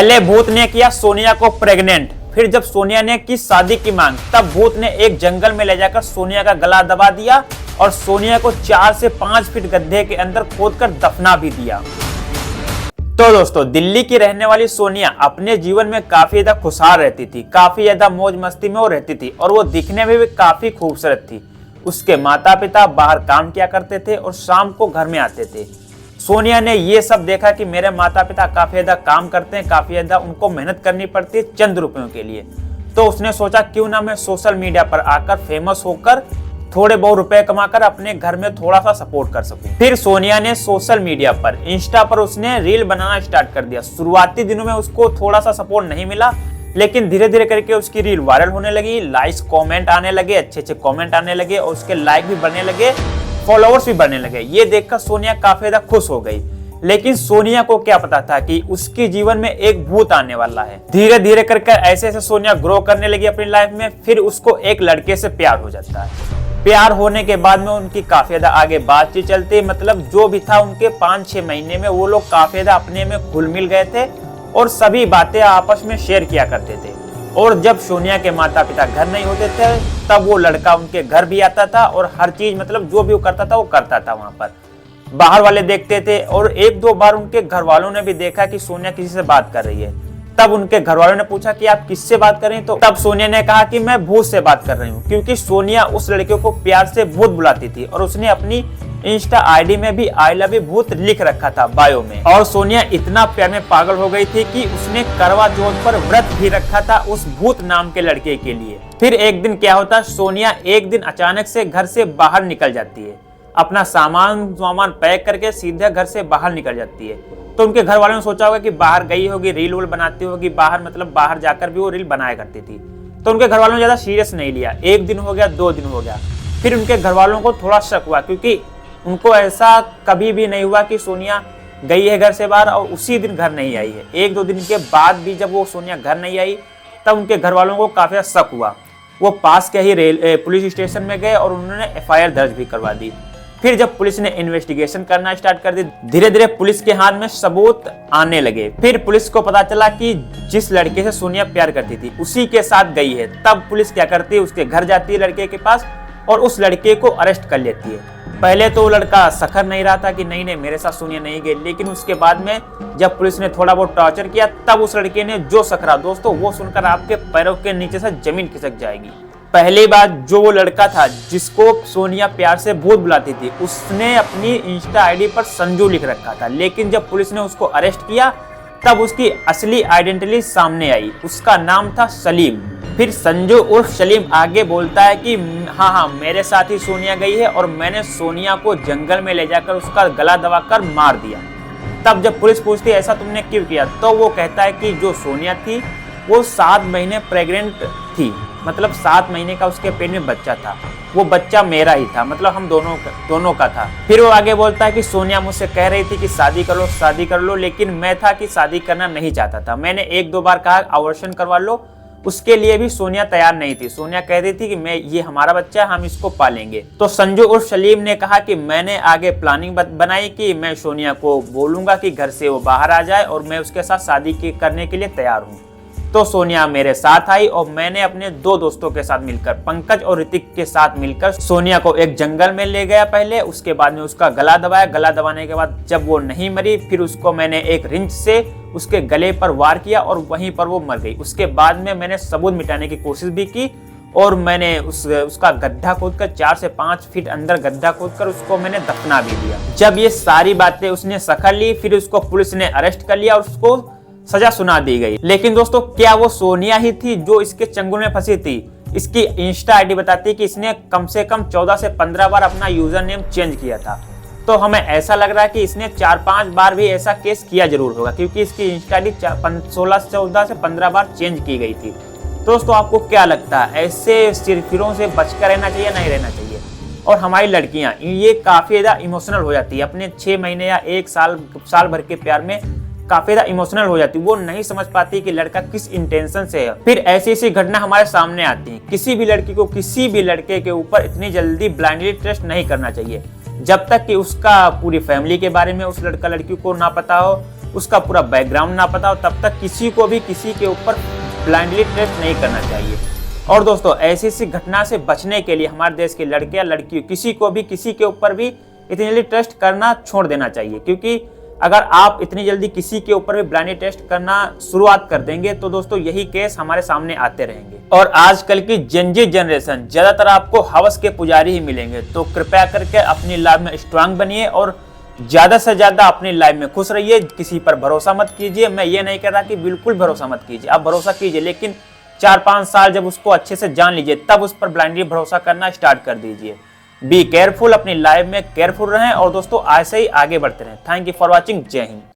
पहले भूत ने किया सोनिया को प्रेग्नेंट, फिर जब सोनिया ने की शादी की मांग, तब भूत ने एक जंगल में ले जाकर सोनिया का गला दबा दिया और सोनिया को 4 से 5 फीट गड्ढे के अंदर खोदकर दफना भी दिया। तो दोस्तों, दिल्ली की रहने वाली सोनिया अपने जीवन में काफी ज्यादा खुशहाल रहती थी, काफी ज्यादा मौज मस्ती में वो रहती थी और वो दिखने में भी काफी खूबसूरत थी। उसके माता पिता बाहर काम किया करते थे और शाम को घर में आते थे। सोनिया ने ये सब देखा कि मेरे माता पिता काफी ज्यादा काम करते हैं, काफी ज्यादा उनको मेहनत करनी पड़ती है चंद रुपयों के लिए। तो उसने सोचा क्यों ना मैं सोशल मीडिया पर आकर फेमस होकर थोड़े बहुत रुपए कमाकर अपने घर में थोड़ा सा सपोर्ट कर सकूं। फिर सोनिया ने सोशल मीडिया पर, इंस्टा पर उसने रील बनाना स्टार्ट कर दिया। शुरुआती दिनों में उसको थोड़ा सा सपोर्ट नहीं मिला, लेकिन धीरे धीरे करके उसकी रील वायरल होने लगी, लाइक्स कमेंट आने लगे, अच्छे अच्छे कमेंट आने लगे और उसके लाइक भी बढ़ने लगे, फॉलोअर्स भी बढ़ने लगे। ये देखकर सोनिया काफी ज्यादा खुश हो गई, लेकिन सोनिया को क्या पता था कि उसके जीवन में एक भूत आने वाला है। धीरे धीरे करके ऐसे ऐसे सोनिया ग्रो करने लगी अपनी लाइफ में। फिर उसको एक लड़के से प्यार हो जाता है। प्यार होने के बाद में उनकी काफी ज्यादा आगे बातचीत चलती है, मतलब जो भी था उनके 5-6 महीने में वो लोग काफी ज्यादा अपने में घुल मिल गए थे और सभी बातें आपस में शेयर किया करते थे। और जब सोनिया के माता पिता घर नहीं होते थे, तब वो लड़का उनके घर भी आता था और हर चीज, मतलब जो भी वो करता था वो करता था। वहां पर बाहर वाले देखते थे और 1-2 बार उनके घर वालों ने भी देखा कि सोनिया किसी से बात कर रही है। तब उनके घर वालों ने पूछा कि आप किससे बात कर रही हैं? तो तब सोनिया ने कहा कि मैं भूत से बात कर रही हूँ, क्योंकि सोनिया उस लड़के को प्यार से भूत बुलाती थी और उसने अपनी इंस्टा आईडी में भी आई लव यू भूत लिख रखा था बायो में। और सोनिया इतना प्यार में पागल हो गई थी कि उसने करवा चौथ पर व्रत भी रखा था उस भूत नाम के लड़के के लिए। फिर एक दिन क्या होता, सोनिया एक दिन अचानक से घर से बाहर निकल जाती है, अपना सामान पैक करके सीधे घर से बाहर निकल जाती है। तो उनके घर वालों ने सोचा होगा कि बाहर गई होगी, रील वूल बनाती होगी बाहर, मतलब बाहर जाकर भी वो रील बनाया करती थी। तो उनके घर वालों ने ज्यादा सीरियस नहीं लिया। 1 दिन हो गया, 2 दिन हो गया, फिर उनके घर वालों को थोड़ा शक हुआ, क्योंकि उनको ऐसा कभी भी नहीं हुआ कि सोनिया गई है घर से बाहर और उसी दिन घर नहीं आई है। 1-2 दिन के बाद भी जब वो सोनिया घर नहीं आई, तब उनके घर वालों को काफी शक हुआ। वो पास के ही पुलिस स्टेशन में गए और उन्होंने FIR दर्ज भी करवा दी। फिर जब पुलिस ने इन्वेस्टिगेशन करना स्टार्ट कर दी, धीरे धीरे पुलिस के हाथ में सबूत आने लगे। फिर पुलिस को पता चला कि जिस लड़के से सोनिया प्यार करती थी उसी के साथ गई है। तब पुलिस क्या करती है, उसके घर जाती है लड़के के पास और उस लड़के को अरेस्ट कर लेती है। पहले तो वो लड़का सखर नहीं रहा था कि नहीं नहीं मेरे साथ सोनिया नहीं गई, लेकिन उसके बाद में जब पुलिस ने थोड़ा बहुत टॉर्चर किया, तब उस लड़के ने जो सखरा, दोस्तों वो सुनकर आपके पैरों के नीचे से जमीन खिसक जाएगी। पहली बात, जो वो लड़का था जिसको सोनिया प्यार से भूत बुलाती थी, उसने अपनी इंस्टा आईडी पर संजू लिख रखा था, लेकिन जब पुलिस ने उसको अरेस्ट किया तब उसकी असली आइडेंटिटी सामने आई। उसका नाम था सलीम। फिर संजू उर्फ सलीम आगे बोलता है कि हाँ मेरे साथ ही सोनिया गई है और मैंने सोनिया को जंगल में ले जाकर उसका गला दबाकर मार दिया। तब जब पुलिस पूछती है ऐसा तुमने क्यों किया, तो वो कहता है कि जो सोनिया थी वो 7 महीने प्रेग्नेंट थी, मतलब 7 महीने का उसके पेट में बच्चा था, वो बच्चा मेरा ही था, मतलब हम दोनों का था। फिर वो आगे बोलता है कि सोनिया मुझसे कह रही थी कि शादी कर लो, लेकिन मैं था कि शादी करना नहीं चाहता था। मैंने 1-2 बार कहा अबॉर्शन करवा लो, उसके लिए भी सोनिया तैयार नहीं थी। सोनिया कह रही थी कि ये हमारा बच्चा है, हम इसको पालेंगे। तो संजू उर्फ सलीम ने कहा कि मैंने आगे प्लानिंग बनाई कि मैं सोनिया को बोलूंगा कि घर से वो बाहर आ जाए और मैं उसके साथ शादी करने के लिए तैयार हूँ। तो सोनिया मेरे साथ आई और मैंने अपने 2 दोस्तों के साथ मिलकर, पंकज और ऋतिक के साथ मिलकर सोनिया को एक जंगल में ले गया पहले। उसके बाद में उसका गला दबाया। गला दबाने के बाद जब वो नहीं मरी, फिर उसको मैंने एक रिंच से उसके गले पर वार किया और वहीं पर वो मर गई। उसके बाद में मैंने सबूत मिटाने की कोशिश भी की और मैंने उसका गड्ढा खोदकर 4 से 5 फीट अंदर गड्ढा खोदकर उसको मैंने दफना भी दिया। जब ये सारी बातें उसने सखर ली, फिर उसको पुलिस ने अरेस्ट कर लिया और उसको सजा सुना दी गई। लेकिन दोस्तों, क्या वो सोनिया ही थी जो इसके चंगुल में फंसी थी? इसकी इंस्टा आईडी बताती है कि इसने कम से कम 14 से 15 बार अपना यूजर नेम चेंज किया था। तो हमें ऐसा लग रहा है कि इसने 4-5 बार भी ऐसा केस किया जरूर होगा, क्योंकि इसकी इंस्टा आईडी 14 से 15 बार चेंज की गई थी। दोस्तों, आपको क्या लगता है, ऐसे सिरफिरों से बचकर रहना चाहिए नहीं रहना चाहिए? और हमारी लड़कियां ये काफी ज्यादा इमोशनल हो जाती है अपने 6 महीने या 1 साल भर के प्यार में, काफी ज्यादा इमोशनल हो जाती है। वो नहीं समझ पाती कि लड़का किस इंटेंशन से है। फिर ऐसी घटना हमारे सामने आती है। किसी भी लड़की को किसी भी लड़के के ऊपर इतनी जल्दी ब्लाइंडली ट्रस्ट नहीं करना चाहिए, जब तक कि उसका पूरी फैमिली के बारे में उस लड़का लड़की को ना पता हो, उसका पूरा बैकग्राउंड ना पता हो, तब तक किसी को भी किसी के ऊपर ब्लाइंडली ट्रस्ट नहीं करना चाहिए। और दोस्तों ऐसी घटना से बचने के लिए हमारे देश के लड़के या लड़कियों किसी को भी किसी के ऊपर भी इतनी जल्दी ट्रस्ट करना छोड़ देना चाहिए, क्योंकि अगर आप इतनी जल्दी किसी के ऊपर भी ब्लाइंडली ट्रस्ट करना शुरुआत कर देंगे तो दोस्तों यही केस हमारे सामने आते रहेंगे। और आजकल की जेनजी जनरेशन ज्यादातर आपको हवस के पुजारी ही मिलेंगे, तो कृपया करके अपनी लाइफ में स्ट्रांग बनिए और ज्यादा से ज्यादा अपनी लाइफ में खुश रहिए। किसी पर भरोसा मत कीजिए। मैं ये नहीं कह रहा कि बिल्कुल भरोसा मत कीजिए, आप भरोसा कीजिए, लेकिन 4-5 साल जब उसको अच्छे से जान लीजिए तब उस पर ब्लाइंडली भरोसा करना स्टार्ट कर दीजिए। बी केयरफुल, अपनी लाइफ में केयरफुल रहें और दोस्तों ऐसे ही आगे बढ़ते रहें। Thank you for watching. जय हिंद।